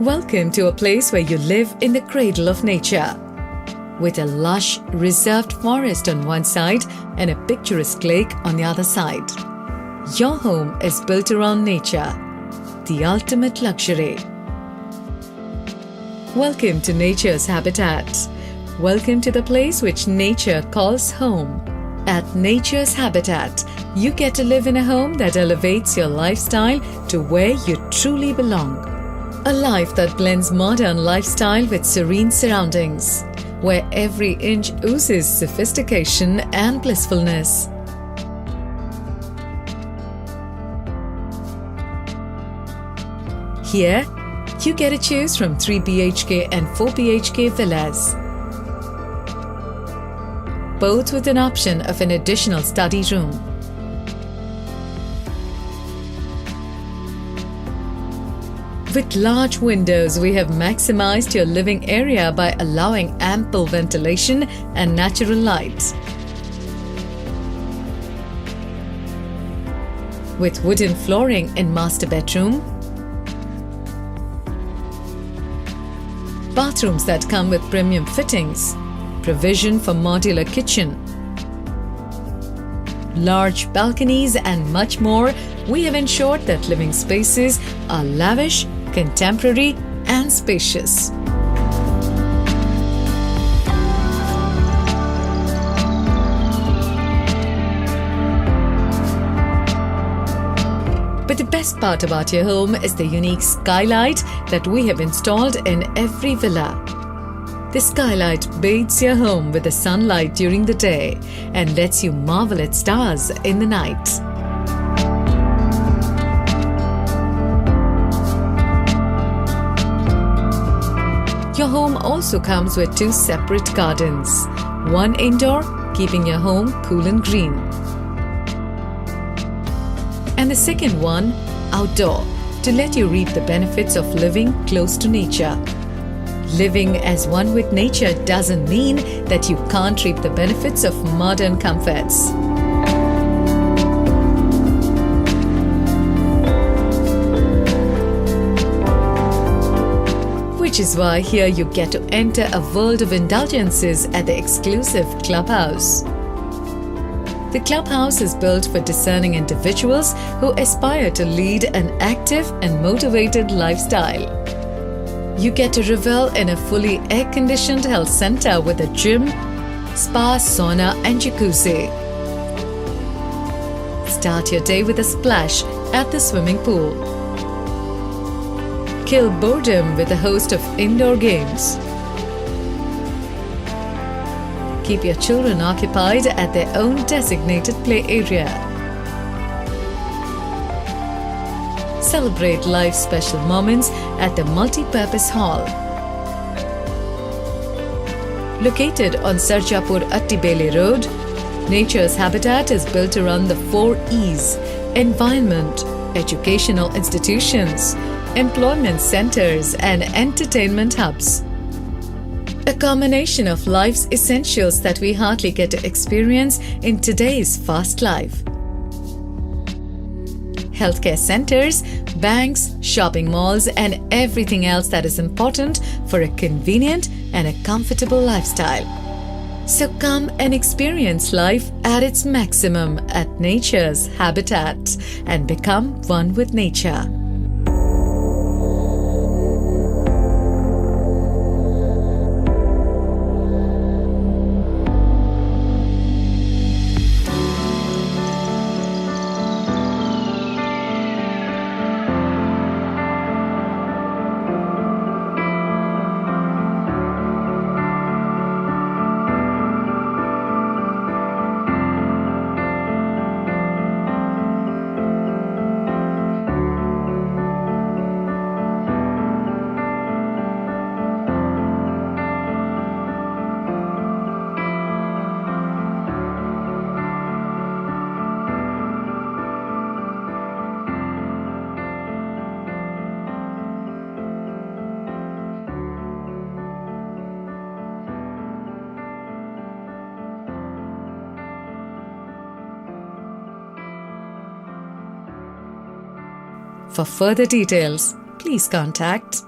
Welcome to a place where you live in the cradle of nature. With a lush, reserved forest on one side and a picturesque lake on the other side. Your home is built around nature, the ultimate luxury. Welcome to nature's habitat. Welcome to the place which nature calls home. At Nature's Habitat, you get to live in a home that elevates your lifestyle to where you truly belong. A life that blends modern lifestyle with serene surroundings, where every inch oozes sophistication and blissfulness. Here, you get to choose from 3 BHK and 4 BHK villas, both with an option of an additional study room. With large windows, we have maximized your living area by allowing ample ventilation and natural light. With wooden flooring in master bedroom, bathrooms that come with premium fittings, provision for modular kitchen, large balconies and much more, we have ensured that living spaces are lavish, contemporary and spacious. But the best part about your home is the unique skylight that we have installed in every villa. The skylight bathes your home with the sunlight during the day and lets you marvel at stars in the night. Your home also comes with 2 separate gardens, one indoor, keeping your home cool and green, and the second one outdoor, to let you reap the benefits of living close to nature. Living as one with nature doesn't mean that you can't reap the benefits of modern comforts. Which is why here you get to enter a world of indulgences at the exclusive clubhouse. The clubhouse is built for discerning individuals who aspire to lead an active and motivated lifestyle. You get to revel in a fully air-conditioned health center with a gym, spa, sauna and jacuzzi. Start your day with a splash at the swimming pool. Kill boredom with a host of indoor games. Keep your children occupied at their own designated play area. Celebrate life's special moments at the multi-purpose hall. Located on Sarjapur Attibele Road, Nature's Habitat is built around the 4 E's: environment, educational institutions, employment centers and entertainment hubs. A combination of life's essentials that we hardly get to experience in today's fast life. Healthcare centers, banks, shopping malls and everything else that is important for a convenient and a comfortable lifestyle. So come and experience life at its maximum at Nature's Habitat and become one with nature. For further details, please contact